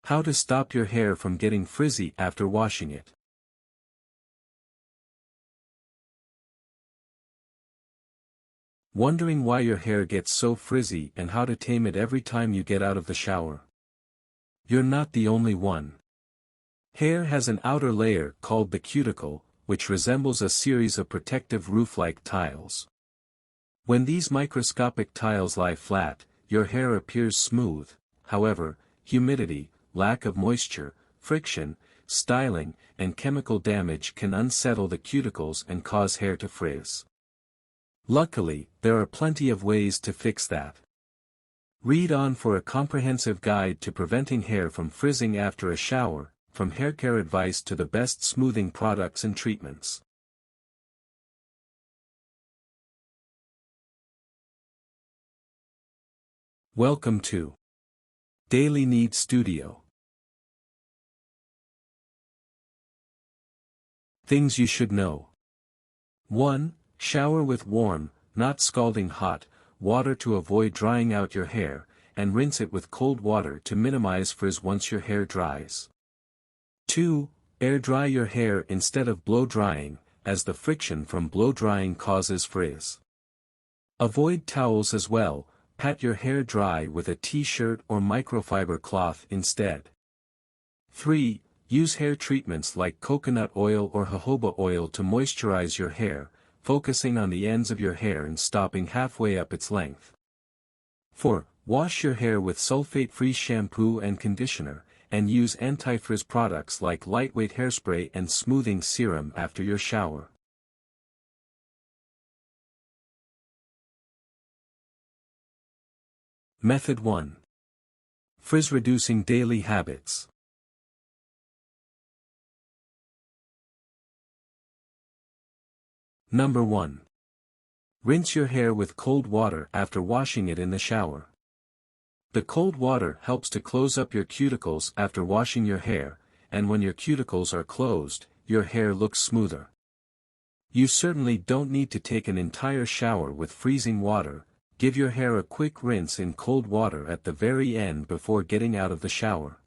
How to stop your hair from getting frizzy after washing it. Wondering why your hair gets so frizzy and how to tame it every time you get out of the shower? You're not the only one. Hair has an outer layer called the cuticle, which resembles a series of protective roof-like tiles. When these microscopic tiles lie flat, your hair appears smooth. However, humidity, lack of moisture, friction, styling, and chemical damage can unsettle the cuticles and cause hair to frizz. Luckily, there are plenty of ways to fix that. Read on for a comprehensive guide to preventing hair from frizzing after a shower, from hair care advice to the best smoothing products and treatments. Welcome to Daily Need Studio. Things you should know. 1. Shower with warm, not scalding hot, water to avoid drying out your hair, and rinse it with cold water to minimize frizz once your hair dries. 2. Air dry your hair instead of blow drying, as the friction from blow drying causes frizz. Avoid towels as well, pat your hair dry with a t-shirt or microfiber cloth instead. 3. Use hair treatments like coconut oil or jojoba oil to moisturize your hair, focusing on the ends of your hair and stopping halfway up its length. 4. Wash your hair with sulfate-free shampoo and conditioner, and use anti-frizz products like lightweight hairspray and smoothing serum after your shower. Method 1. Frizz-reducing daily habits. Number 1. Rinse your hair with cold water after washing it in the shower. The cold water helps to close up your cuticles after washing your hair, and when your cuticles are closed, your hair looks smoother. You certainly don't need to take an entire shower with freezing water. Give your hair a quick rinse in cold water at the very end before getting out of the shower.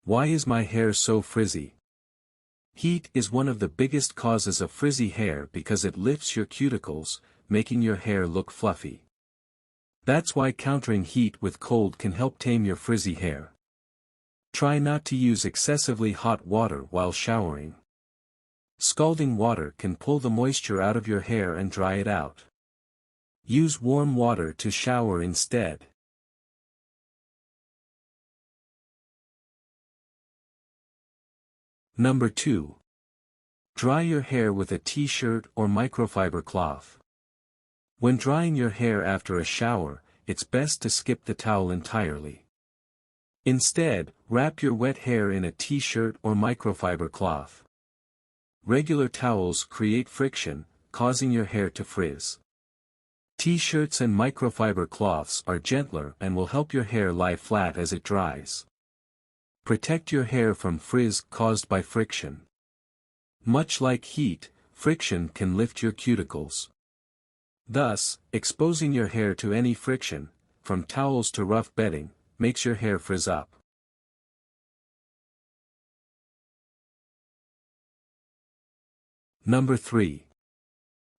Why is my hair so frizzy? Heat is one of the biggest causes of frizzy hair because it lifts your cuticles, making your hair look fluffy. That's why countering heat with cold can help tame your frizzy hair. Try not to use excessively hot water while showering. Scalding water can pull the moisture out of your hair and dry it out. Use warm water to shower instead. Number 2. Dry your hair with a t-shirt or microfiber cloth. When drying your hair after a shower, it's best to skip the towel entirely. Instead, wrap your wet hair in a t-shirt or microfiber cloth. Regular towels create friction, causing your hair to frizz. T-shirts and microfiber cloths are gentler and will help your hair lie flat as it dries. Protect your hair from frizz caused by friction. Much like heat, friction can lift your cuticles. Thus, exposing your hair to any friction, from towels to rough bedding, makes your hair frizz up. Number 3.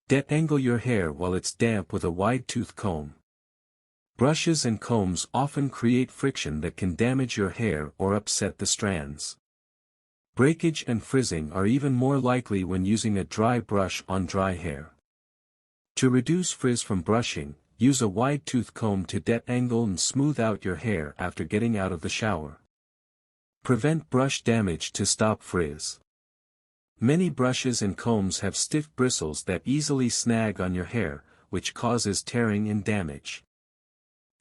Detangle your hair while it's damp with a wide-tooth comb. Brushes and combs often create friction that can damage your hair or upset the strands. Breakage and frizzing are even more likely when using a dry brush on dry hair. To reduce frizz from brushing, use a wide-tooth comb to detangle and smooth out your hair after getting out of the shower. Prevent brush damage to stop frizz. Many brushes and combs have stiff bristles that easily snag on your hair, which causes tearing and damage.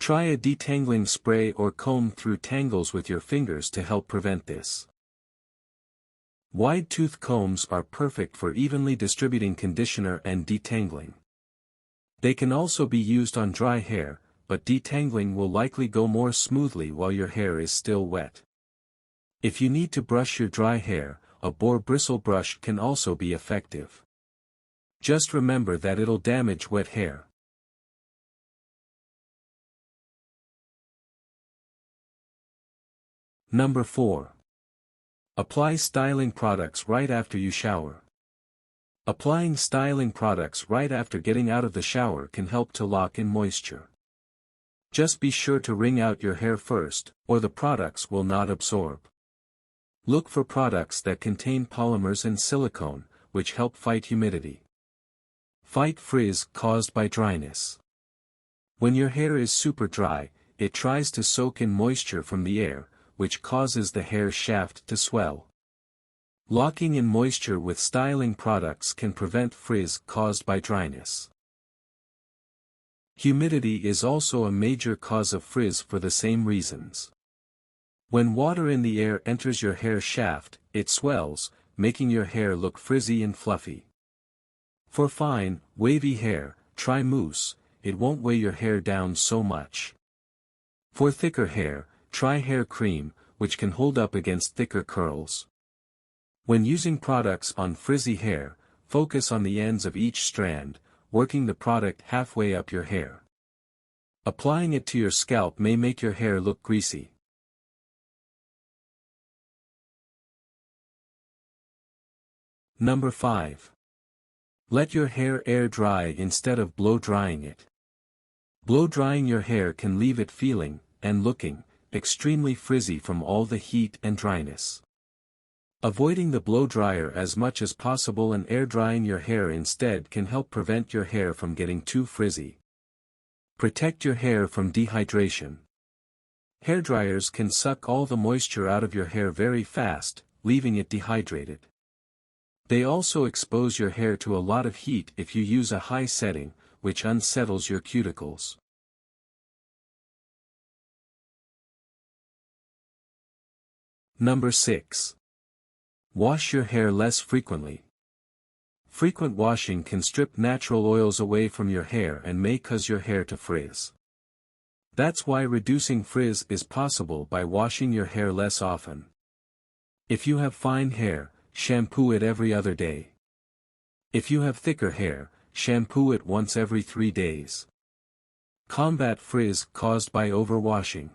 Try a detangling spray or comb through tangles with your fingers to help prevent this. Wide-tooth combs are perfect for evenly distributing conditioner and detangling. They can also be used on dry hair, but detangling will likely go more smoothly while your hair is still wet. If you need to brush your dry hair, a boar bristle brush can also be effective. Just remember that it'll damage wet hair. Number 4. Apply styling products right after you shower. Applying styling products right after getting out of the shower can help to lock in moisture. Just be sure to wring out your hair first, or the products will not absorb. Look for products that contain polymers and silicone, which help fight humidity. Fight frizz caused by dryness. When your hair is super dry, it tries to soak in moisture from the air, which causes the hair shaft to swell. Locking in moisture with styling products can prevent frizz caused by dryness. Humidity is also a major cause of frizz for the same reasons. When water in the air enters your hair shaft, it swells, making your hair look frizzy and fluffy. For fine, wavy hair, try mousse, it won't weigh your hair down so much. For thicker hair, try hair cream, which can hold up against thicker curls. When using products on frizzy hair, focus on the ends of each strand, working the product halfway up your hair. Applying it to your scalp may make your hair look greasy. Number 5. Let your hair air dry instead of blow drying it. Blow drying your hair can leave it feeling, and looking, extremely frizzy from all the heat and dryness. Avoiding the blow dryer as much as possible and air drying your hair instead can help prevent your hair from getting too frizzy. Protect your hair from dehydration. Hair dryers can suck all the moisture out of your hair very fast, leaving it dehydrated. They also expose your hair to a lot of heat if you use a high setting, which unsettles your cuticles. Number 6. Wash your hair less frequently. Frequent washing can strip natural oils away from your hair and may cause your hair to frizz. That's why reducing frizz is possible by washing your hair less often. If you have fine hair, shampoo it every other day. If you have thicker hair, shampoo it once every 3 days. Combat frizz caused by overwashing.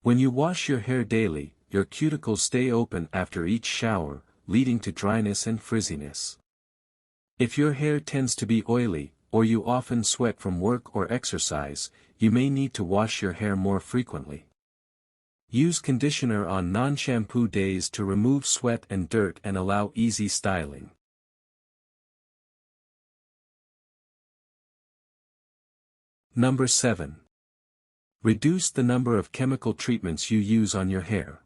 When you wash your hair daily, your cuticles stay open after each shower, leading to dryness and frizziness. If your hair tends to be oily, or you often sweat from work or exercise, you may need to wash your hair more frequently. Use conditioner on non-shampoo days to remove sweat and dirt and allow easy styling. Number 7. Reduce the number of chemical treatments you use on your hair.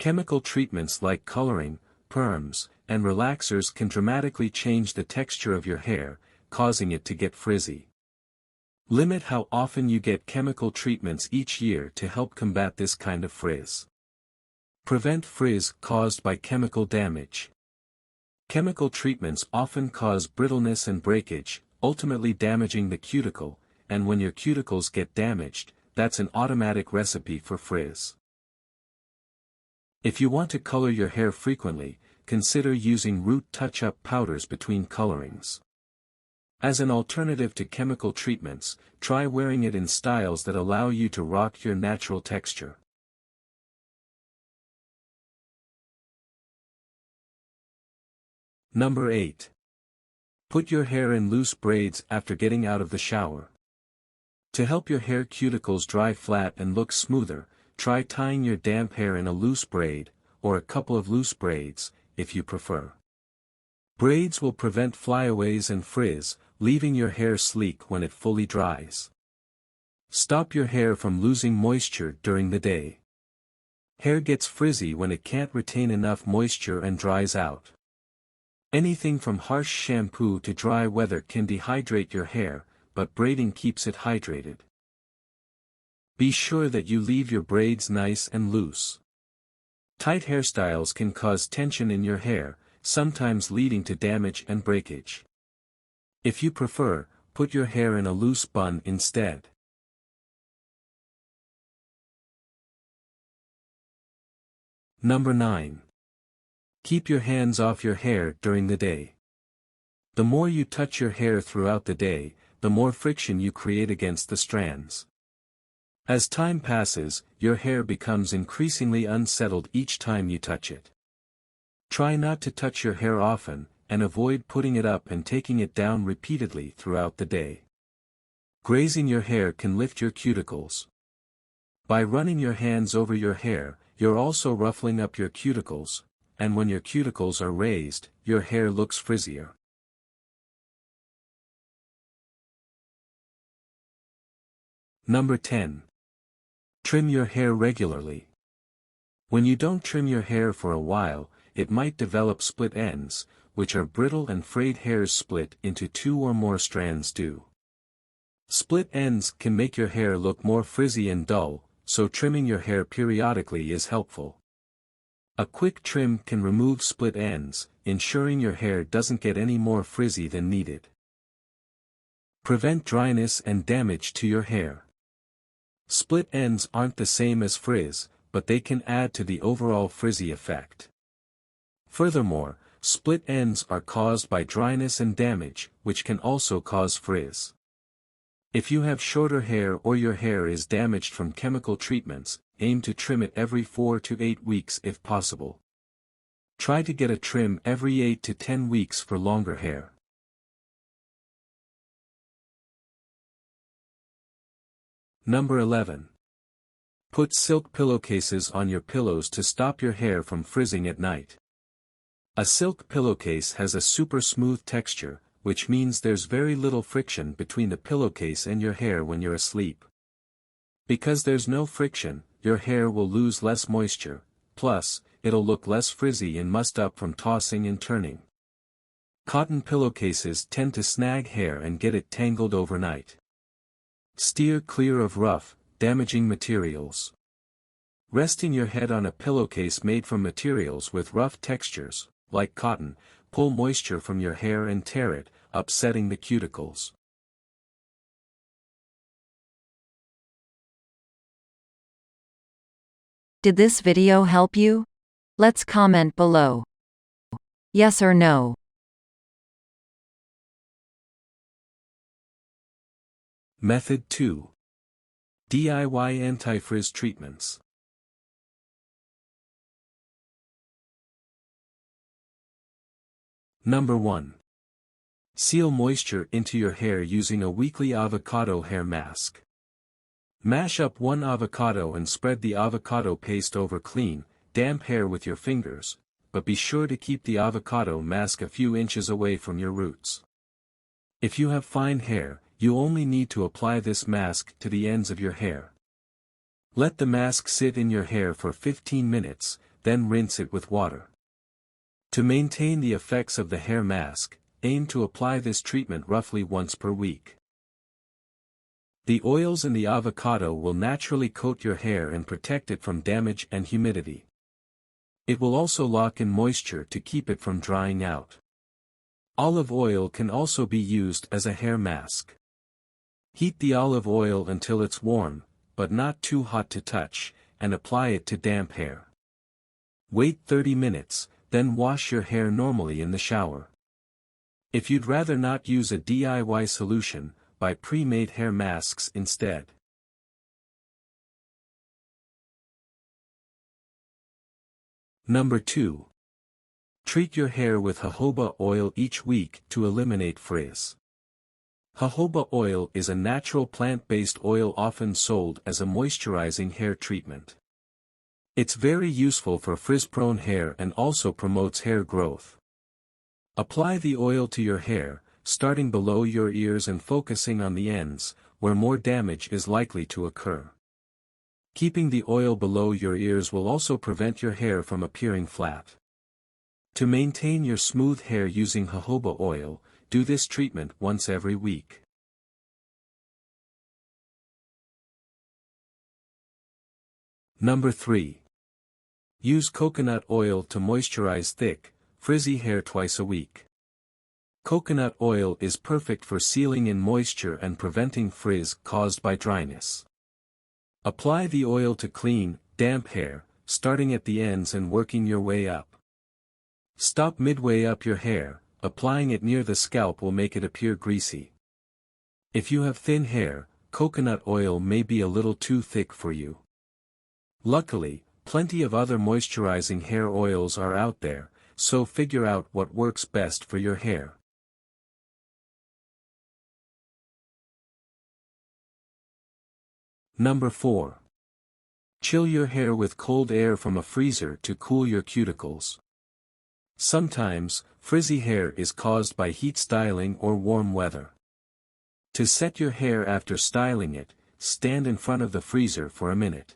Chemical treatments like coloring, perms, and relaxers can dramatically change the texture of your hair, causing it to get frizzy. Limit how often you get chemical treatments each year to help combat this kind of frizz. Prevent frizz caused by chemical damage. Chemical treatments often cause brittleness and breakage, ultimately damaging the cuticle, and when your cuticles get damaged, that's an automatic recipe for frizz. If you want to color your hair frequently, consider using root touch-up powders between colorings. As an alternative to chemical treatments, try wearing it in styles that allow you to rock your natural texture. Number 8. Put your hair in loose braids after getting out of the shower. To help your hair cuticles dry flat and look smoother, try tying your damp hair in a loose braid, or a couple of loose braids, if you prefer. Braids will prevent flyaways and frizz, leaving your hair sleek when it fully dries. Stop your hair from losing moisture during the day. Hair gets frizzy when it can't retain enough moisture and dries out. Anything from harsh shampoo to dry weather can dehydrate your hair, but braiding keeps it hydrated. Be sure that you leave your braids nice and loose. Tight hairstyles can cause tension in your hair, sometimes leading to damage and breakage. If you prefer, put your hair in a loose bun instead. Number 9. Keep your hands off your hair during the day. The more you touch your hair throughout the day, the more friction you create against the strands. As time passes, your hair becomes increasingly unsettled each time you touch it. Try not to touch your hair often, and avoid putting it up and taking it down repeatedly throughout the day. Grazing your hair can lift your cuticles. By running your hands over your hair, you're also ruffling up your cuticles, and when your cuticles are raised, your hair looks frizzier. Number 10. Trim your hair regularly. When you don't trim your hair for a while, it might develop split ends, which are brittle and frayed hairs split into 2 or more strands do. Split ends can make your hair look more frizzy and dull, so trimming your hair periodically is helpful. A quick trim can remove split ends, ensuring your hair doesn't get any more frizzy than needed. Prevent dryness and damage to your hair. Split ends aren't the same as frizz, but they can add to the overall frizzy effect. Furthermore, split ends are caused by dryness and damage, which can also cause frizz. If you have shorter hair or your hair is damaged from chemical treatments, aim to trim it every 4 to 8 weeks if possible. Try to get a trim every 8 to 10 weeks for longer hair. Number 11. Put silk pillowcases on your pillows to stop your hair from frizzing at night. A silk pillowcase has a super smooth texture, which means there's very little friction between the pillowcase and your hair when you're asleep. Because there's no friction, your hair will lose less moisture, plus, it'll look less frizzy and mussed up from tossing and turning. Cotton pillowcases tend to snag hair and get it tangled overnight. Steer clear of rough, damaging materials. Resting your head on a pillowcase made from materials with rough textures, like cotton, pull moisture from your hair and tear it, upsetting the cuticles. Did this video help you? Let's comment below. Yes or no. Method 2. DIY anti-frizz treatments. Number 1. Seal moisture into your hair using a weekly avocado hair mask. Mash up 1 avocado and spread the avocado paste over clean, damp hair with your fingers, but be sure to keep the avocado mask a few inches away from your roots. If you have fine hair, you only need to apply this mask to the ends of your hair. Let the mask sit in your hair for 15 minutes, then rinse it with water. To maintain the effects of the hair mask, aim to apply this treatment roughly once per week. The oils in the avocado will naturally coat your hair and protect it from damage and humidity. It will also lock in moisture to keep it from drying out. Olive oil can also be used as a hair mask. Heat the olive oil until it's warm, but not too hot to touch, and apply it to damp hair. Wait 30 minutes, then wash your hair normally in the shower. If you'd rather not use a DIY solution, buy pre-made hair masks instead. Number 2. Treat your hair with jojoba oil each week to eliminate frizz. Jojoba oil is a natural plant-based oil often sold as a moisturizing hair treatment. It's very useful for frizz-prone hair and also promotes hair growth. Apply the oil to your hair, starting below your ears and focusing on the ends, where more damage is likely to occur. Keeping the oil below your ears will also prevent your hair from appearing flat. To maintain your smooth hair using jojoba oil, do this treatment once every week. Number 3. Use coconut oil to moisturize thick, frizzy hair twice a week. Coconut oil is perfect for sealing in moisture and preventing frizz caused by dryness. Apply the oil to clean, damp hair, starting at the ends and working your way up. Stop midway up your hair. Applying it near the scalp will make it appear greasy. If you have thin hair, coconut oil may be a little too thick for you. Luckily, plenty of other moisturizing hair oils are out there, so figure out what works best for your hair. Number 4. Chill your hair with cold air from a freezer to cool your cuticles. Sometimes, frizzy hair is caused by heat styling or warm weather. To set your hair after styling it, stand in front of the freezer for a minute.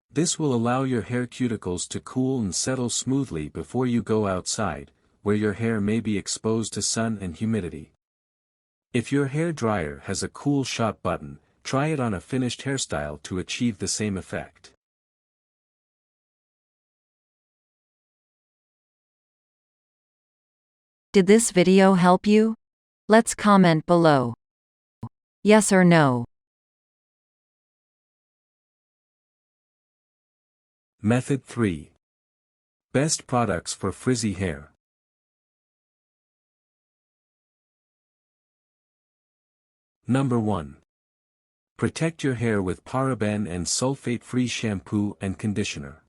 This will allow your hair cuticles to cool and settle smoothly before you go outside, where your hair may be exposed to sun and humidity. If your hair dryer has a cool shot button, try it on a finished hairstyle to achieve the same effect. Did this video help you? Let's comment below. Yes or no. Method 3. Best products for frizzy hair. Number 1. Protect your hair with paraben and sulfate-free shampoo and conditioner.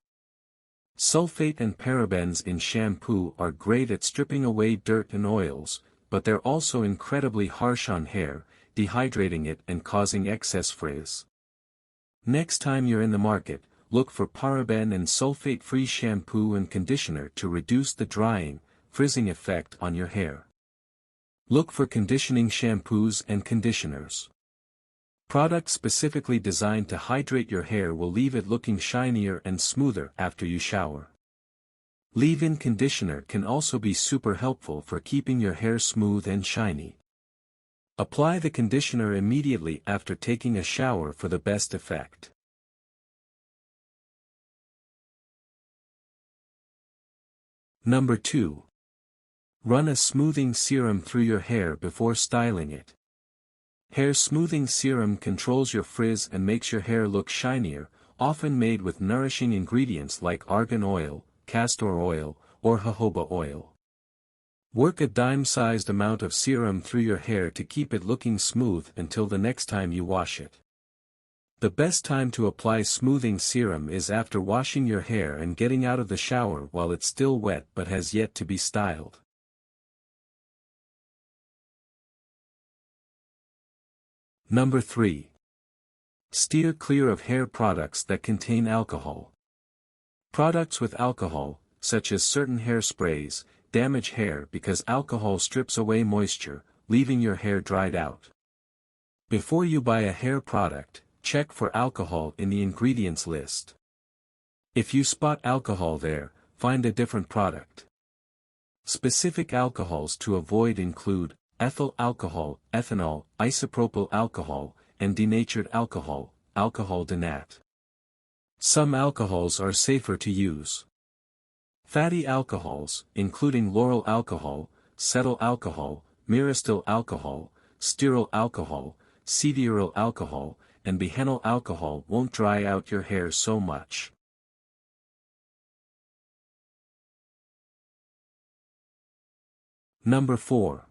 Sulfate and parabens in shampoo are great at stripping away dirt and oils, but they're also incredibly harsh on hair, dehydrating it and causing excess frizz. Next time you're in the market, look for paraben and sulfate-free shampoo and conditioner to reduce the drying, frizzing effect on your hair. Look for conditioning shampoos and conditioners. Products specifically designed to hydrate your hair will leave it looking shinier and smoother after you shower. Leave-in conditioner can also be super helpful for keeping your hair smooth and shiny. Apply the conditioner immediately after taking a shower for the best effect. Number 2. Run a smoothing serum through your hair before styling it. Hair smoothing serum controls your frizz and makes your hair look shinier, often made with nourishing ingredients like argan oil, castor oil, or jojoba oil. Work a dime-sized amount of serum through your hair to keep it looking smooth until the next time you wash it. The best time to apply smoothing serum is after washing your hair and getting out of the shower while it's still wet but has yet to be styled. Number 3. Steer clear of hair products that contain alcohol. Products with alcohol, such as certain hairsprays, damage hair because alcohol strips away moisture, leaving your hair dried out. Before you buy a hair product, check for alcohol in the ingredients list. If you spot alcohol there, find a different product. Specific alcohols to avoid include ethyl alcohol, ethanol, isopropyl alcohol, and denatured alcohol, alcohol denat. Some alcohols are safer to use. Fatty alcohols, including lauryl alcohol, cetyl alcohol, myristyl alcohol, stearyl alcohol, cetiaryl alcohol, and bihenyl alcohol won't dry out your hair so much. Number 4.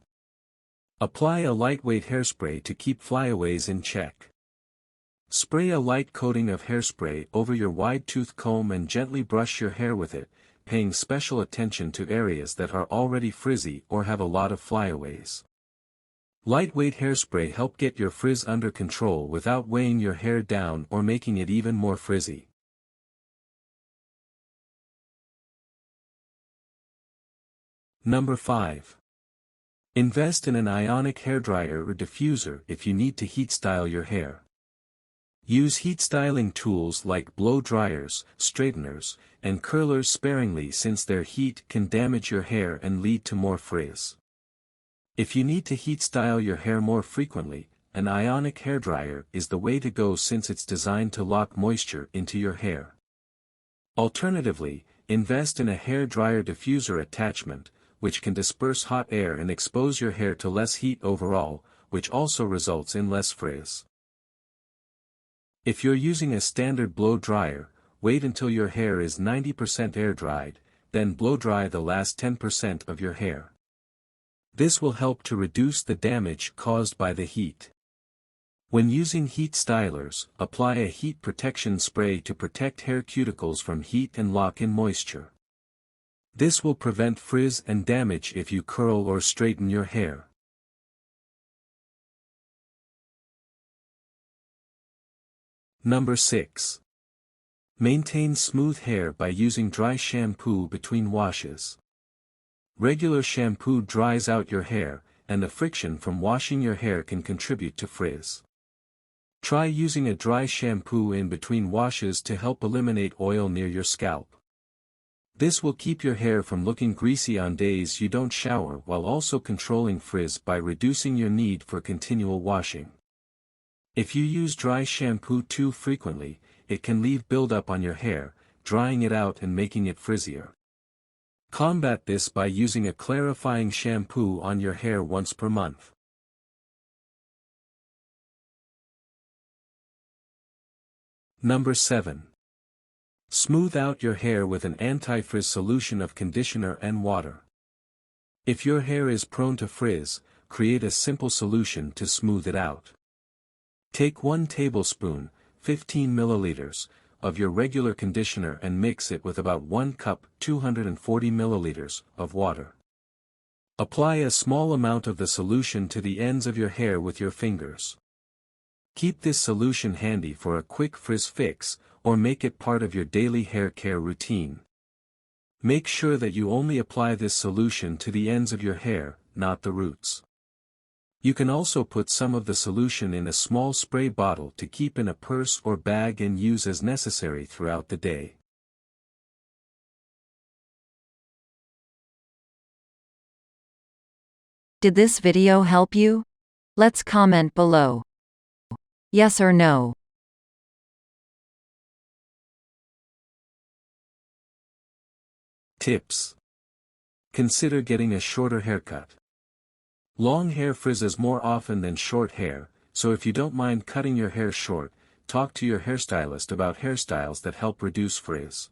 Apply a lightweight hairspray to keep flyaways in check. Spray a light coating of hairspray over your wide-tooth comb and gently brush your hair with it, paying special attention to areas that are already frizzy or have a lot of flyaways. Lightweight hairspray help get your frizz under control without weighing your hair down or making it even more frizzy. Number 5. Invest in an ionic hairdryer or diffuser if you need to heat style your hair. Use heat styling tools like blow dryers, straighteners, and curlers sparingly since their heat can damage your hair and lead to more frizz. If you need to heat style your hair more frequently, an ionic hairdryer is the way to go since it's designed to lock moisture into your hair. Alternatively, invest in a hair dryer diffuser attachment, which can disperse hot air and expose your hair to less heat overall, which also results in less frizz. If you're using a standard blow dryer, wait until your hair is 90% air dried, then blow dry the last 10% of your hair. This will help to reduce the damage caused by the heat. When using heat stylers, apply a heat protection spray to protect hair cuticles from heat and lock in moisture. This will prevent frizz and damage if you curl or straighten your hair. Number 6. Maintain smooth hair by using dry shampoo between washes. Regular shampoo dries out your hair, and the friction from washing your hair can contribute to frizz. Try using a dry shampoo in between washes to help eliminate oil near your scalp. This will keep your hair from looking greasy on days you don't shower while also controlling frizz by reducing your need for continual washing. If you use dry shampoo too frequently, it can leave buildup on your hair, drying it out and making it frizzier. Combat this by using a clarifying shampoo on your hair once per month. Number 7. Smooth out your hair with an anti-frizz solution of conditioner and water. If your hair is prone to frizz, create a simple solution to smooth it out. Take 1 tablespoon, 15 milliliters, of your regular conditioner and mix it with about 1 cup, 240 milliliters, of water. Apply a small amount of the solution to the ends of your hair with your fingers. Keep this solution handy for a quick frizz fix, or make it part of your daily hair care routine. Make sure that you only apply this solution to the ends of your hair, not the roots. You can also put some of the solution in a small spray bottle to keep in a purse or bag and use as necessary throughout the day. Did this video help you? Let's comment below. Yes or no. Tips. Consider getting a shorter haircut. Long hair frizzes more often than short hair, so if you don't mind cutting your hair short, talk to your hairstylist about hairstyles that help reduce frizz.